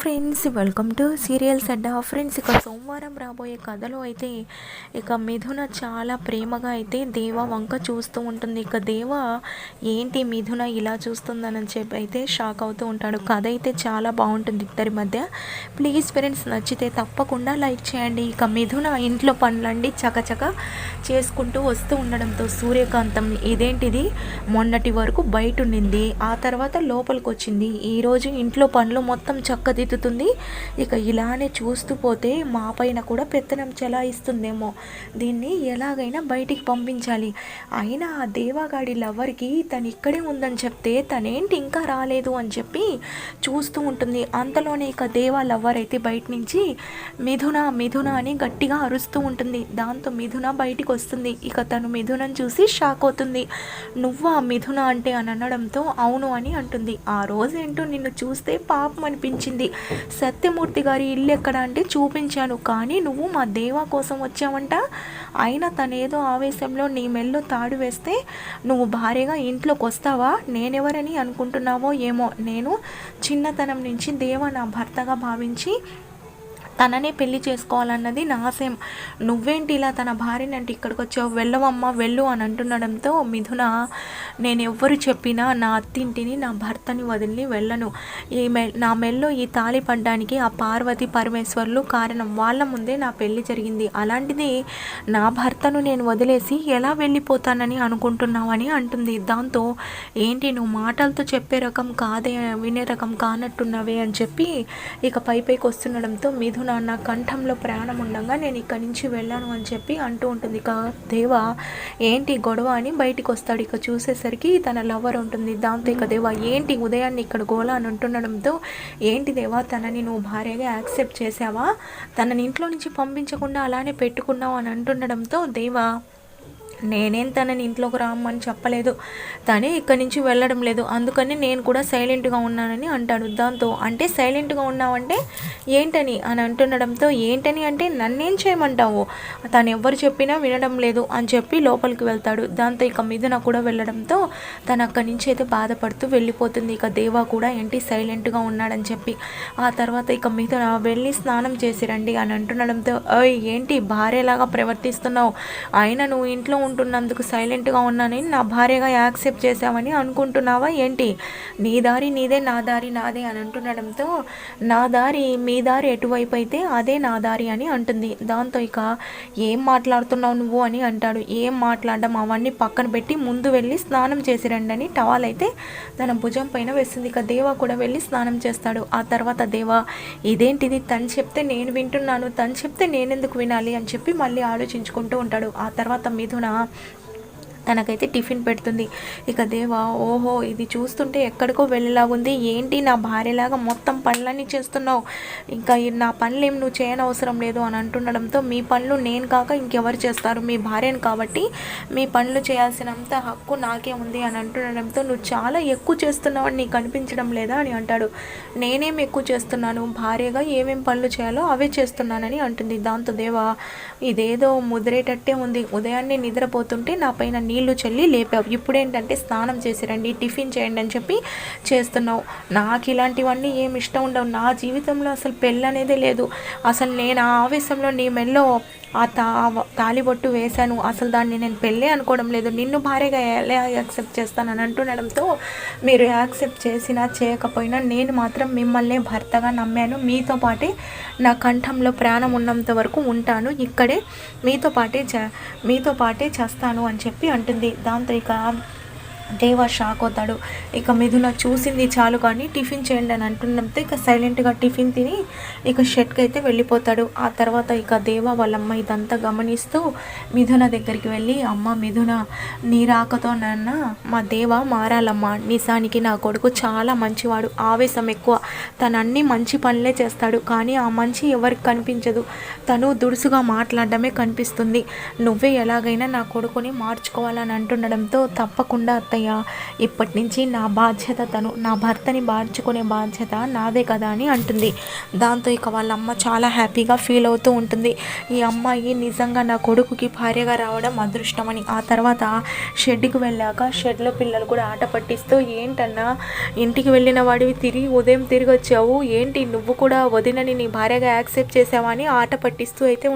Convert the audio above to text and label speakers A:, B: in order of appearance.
A: Friends, welcome to serials Adda. Friends, ఇక సోమవారం రాబోయే కథలో అయితే ఇక మిథున చాలా ప్రేమగా అయితే దేవ వంక చూస్తూ ఉంటుంది. ఇక దేవ ఏంటి మిథున ఇలా చూస్తుందని చెప్పి అయితే షాక్ అవుతూ ఉంటాడు. కథ అయితే చాలా బాగుంటుంది ఇద్దరి మధ్య. ప్లీజ్ ఫ్రెండ్స్, నచ్చితే తప్పకుండా లైక్ చేయండి. ఇక మిథున ఇంట్లో పనులండి చకచక చేసుకుంటూ వస్తూ ఉండడంతో సూర్యకాంతం ఇదేంటిది మొన్నటి వరకు బయట ఉండింది, ఆ తర్వాత లోపలికి వచ్చింది, ఈరోజు ఇంట్లో పనులు మొత్తం చక్కదిద్దుతుంది. ఇక ఇలానే చూస్తూ పోతే మా పైన కూడా పెత్తనం చెలాయిస్తుందేమో, దీన్ని ఎలాగైనా బయటికి పంపించాలి. అయినా ఆ దేవాగాడి లవర్కి తను ఇక్కడే ఉందని చెప్తే తనేంటి ఇంకా రాలేదు అని చెప్పి చూస్తూ ఉంటుంది. అంతలోనే ఇక దేవా లవర్ అయితే బయట నుంచి మిథున మిథున అని గట్టిగా అరుస్తూ ఉంటుంది. దాంతో మిథున బయటికి వస్తుంది. ఇక తను మిథునని చూసి షాక్ అవుతుంది. నువ్వా మిథున అంటే అని అనడంతో అవును అని అంటుంది. ఆ రోజు ఏంటో నిన్ను చూస్తే పాపం అనిపించింది. సత్యమూర్తి గారి ఇల్లు ఎక్కడ అంటే చూపించాను, కానీ నువ్వు మా దేవా కోసం వచ్చావంట. అయినా తనేదో ఆవేశంలో నీ మెల్లో తాడు వేస్తే నువ్వు భార్యగా ఇంట్లోకి వస్తావా? నేనెవరని అనుకుంటున్నావో ఏమో. నేను చిన్నతనం నుంచి దేవా నా భర్తగా భావించి తననే పెళ్లి చేసుకోవాలన్నది నా ఆశయం. నువ్వేంటి ఇలా తన భార్యని అంటే ఇక్కడికి వచ్చావు, వెళ్ళవమ్మా వెళ్ళు అని అంటుండడంతో మిథున నేను ఎవ్వరు చెప్పినా నా అత్తింటిని నా భర్తని వదిలి వెళ్ళను. నా మెల్లో ఈ తాళి పడ్డానికి ఆ పార్వతి పరమేశ్వర్లు కారణం. వాళ్ళ ముందే నా పెళ్లి జరిగింది. అలాంటిది నా భర్తను నేను వదిలేసి ఎలా వెళ్ళిపోతానని అనుకుంటున్నావని అంటుంది. దాంతో ఏంటి నువ్వు మాటలతో చెప్పే రకం కాదే, వినే రకం కానట్టున్నావే అని చెప్పి ఇక పైకి వస్తుండడంతో మిథున నా కంఠంలో ప్రాణం ఉండగా నేను ఇక్కడి నుంచి వెళ్ళాను అని చెప్పి అంటూ ఉంటుంది. ఇక దేవ ఏంటి గొడవ అని బయటికి వస్తాడు. ఇక చూసేసరికి తన లవర్ ఉంటుంది. దాంతో ఇక దేవ ఏంటి ఉదయాన్ని ఇక్కడ గోల అని అంటుండడంతో ఏంటి దేవా తనని నువ్వు భార్యగా యాక్సెప్ట్ చేసావా? తనని ఇంట్లో నుంచి పంపించకుండా అలానే పెట్టుకున్నావు అని అంటుండడంతో దేవా నేనేం తనని ఇంట్లోకి రామ్మని చెప్పలేదు, తనే ఇక్కడి నుంచి వెళ్ళడం లేదు, అందుకని నేను కూడా సైలెంట్గా ఉన్నానని అంటాడు. దాంతో అంటే సైలెంట్గా ఉన్నావంటే ఏంటని అని అంటుండడంతో ఏంటని అంటే నన్నేం చేయమంటావు, తను ఎవరు చెప్పినా వినడం లేదు అని చెప్పి లోపలికి వెళ్తాడు. దాంతో ఇక మిథున కూడా వెళ్ళడంతో తను అక్కడి నుంచి అయితే బాధపడుతూ వెళ్ళిపోతుంది. ఇక దేవా కూడా ఏంటి సైలెంట్గా ఉన్నాడని చెప్పి ఆ తర్వాత ఇక మిథున వెళ్ళి స్నానం చేసి రండి అని అంటుండడంతో ఏంటి భార్యలాగా ప్రవర్తిస్తున్నావు, అయినా నువ్వు ఇంట్లో ఉంటున్నందుకు సైలెంట్గా ఉన్నానని నా భార్యగా యాక్సెప్ట్ చేసావని అనుకుంటున్నావా ఏంటి? నీ దారి నీదే, నా దారి నాదే అని అంటుండడంతో నా దారి మీ దారి ఎటువైపు అయితే అదే నా దారి అని అంటుంది. దాంతో ఇక ఏం మాట్లాడుతున్నావు నువ్వు అని అంటాడు. ఏం మాట్లాడడం అవన్నీ పక్కన పెట్టి ముందు వెళ్ళి స్నానం చేసి రండి అని టవాల్ అయితే తన భుజం పైన వేస్తుంది. ఇక దేవా కూడా వెళ్ళి స్నానం చేస్తాడు. ఆ తర్వాత దేవా ఇదేంటిది, తను చెప్తే నేను వింటున్నాను, తను చెప్తే నేనెందుకు వినాలి అని చెప్పి మళ్ళీ ఆలోచించుకుంటూ ఉంటాడు. ఆ తర్వాత మిథున తనకైతే టిఫిన్ పెడుతుంది. ఇక దేవా ఓహో ఇది చూస్తుంటే ఎక్కడికో వెళ్ళేలా ఉంది, ఏంటి నా భార్యలాగా మొత్తం పనులన్నీ చేస్తున్నావు, ఇంకా నా పనులు ఏం నువ్వు చేయనవసరం లేదు అని అంటుండడంతో మీ పనులు నేను కాక ఇంకెవరు చేస్తారు, మీ భార్యను కాబట్టి మీ పనులు చేయాల్సినంత హక్కు నాకే ఉంది అని అంటుండడంతో నువ్వు చాలా ఎక్కువ చేస్తున్నావు అని నీకు అనిపించడం లేదా అని అంటాడు. నేనేం ఎక్కువ చేస్తున్నాను, భార్యగా ఏమేం పనులు చేయాలో అవే చేస్తున్నానని అంటుంది. దాంతో దేవా ఇదేదో ముదిరేటట్టే ఉంది, ఉదయాన్నే నిద్రపోతుంటే నా పైన నీళ్లు చల్లి లేపావు, ఇప్పుడేంటంటే స్నానం చేసి రండి టిఫిన్ చేయండి అని చెప్పి చేస్తున్నావు. నాకు ఇలాంటివన్నీ ఏమి ఇష్టం ఉండవు, నా జీవితంలో అసలు పెళ్ళి అనేదే లేదు, అసలు నేను ఆ ఆవేశంలో నీ మెల్లో ఆ తాలిబొట్టు వేశాను, అసలు దాన్ని నేను పెళ్ళే అనుకోవడం లేదు, నిన్ను భార్యగా ఎలా యాక్సెప్ట్ చేస్తానని అంటుండడంతో మీరు యాక్సెప్ట్ చేసినా చేయకపోయినా నేను మాత్రం మిమ్మల్ని భర్తగా నమ్మాను, మీతో నా కంఠంలో ప్రాణం ఉన్నంత వరకు ఉంటాను, ఇక్కడే మీతో పాటే చేస్తాను అని చెప్పి అంటుంది. దాంతో ఇక దేవా షాక్ అవుతాడు. ఇక మిథున చూసింది చాలు కానీ టిఫిన్ చేయండి అని అంటుండడంతో ఇక సైలెంట్గా టిఫిన్ తిని ఇక షెట్కి అయితే వెళ్ళిపోతాడు. ఆ తర్వాత ఇక దేవా వాళ్ళమ్మ ఇదంతా గమనిస్తూ మిథున దగ్గరికి వెళ్ళి అమ్మ మిథున నీ రాకతో నాన్న మా దేవా మారాలమ్మ, నిజానికి నా కొడుకు చాలా మంచివాడు, ఆవేశం ఎక్కువ, తను అన్ని మంచి పనులే చేస్తాడు, కానీ ఆ మంచి ఎవరికి కనిపించదు, తను దుడుసుగా మాట్లాడడమే కనిపిస్తుంది, నువ్వే ఎలాగైనా నా కొడుకుని మార్చుకోవాలని అంటుండడంతో తప్పకుండా అత్తయ్య ఇప్పటి నుంచి నా బాధ్యత తను, నా భర్తని మార్చుకునే బాధ్యత నాదే కదా అని అంటుంది. దాంతో ఇక వాళ్ళ అమ్మ చాలా హ్యాపీగా ఫీల్ అవుతూ ఉంటుంది. ఈ అమ్మాయి నిజంగా నా కొడుకుకి భార్యగా రావడం అదృష్టమని. ఆ తర్వాత షెడ్కి వెళ్ళాక షెడ్లో పిల్లలు కూడా ఆట పట్టిస్తూ, ఏంటన్నా ఇంటికి వెళ్ళిన వాడివి ఉదయం తిరిగి వచ్చావు, ఏంటి నువ్వు కూడా వదినని నీ భార్యగా యాక్సెప్ట్ చేసావా అని ఆట పట్టిస్తూ అయితే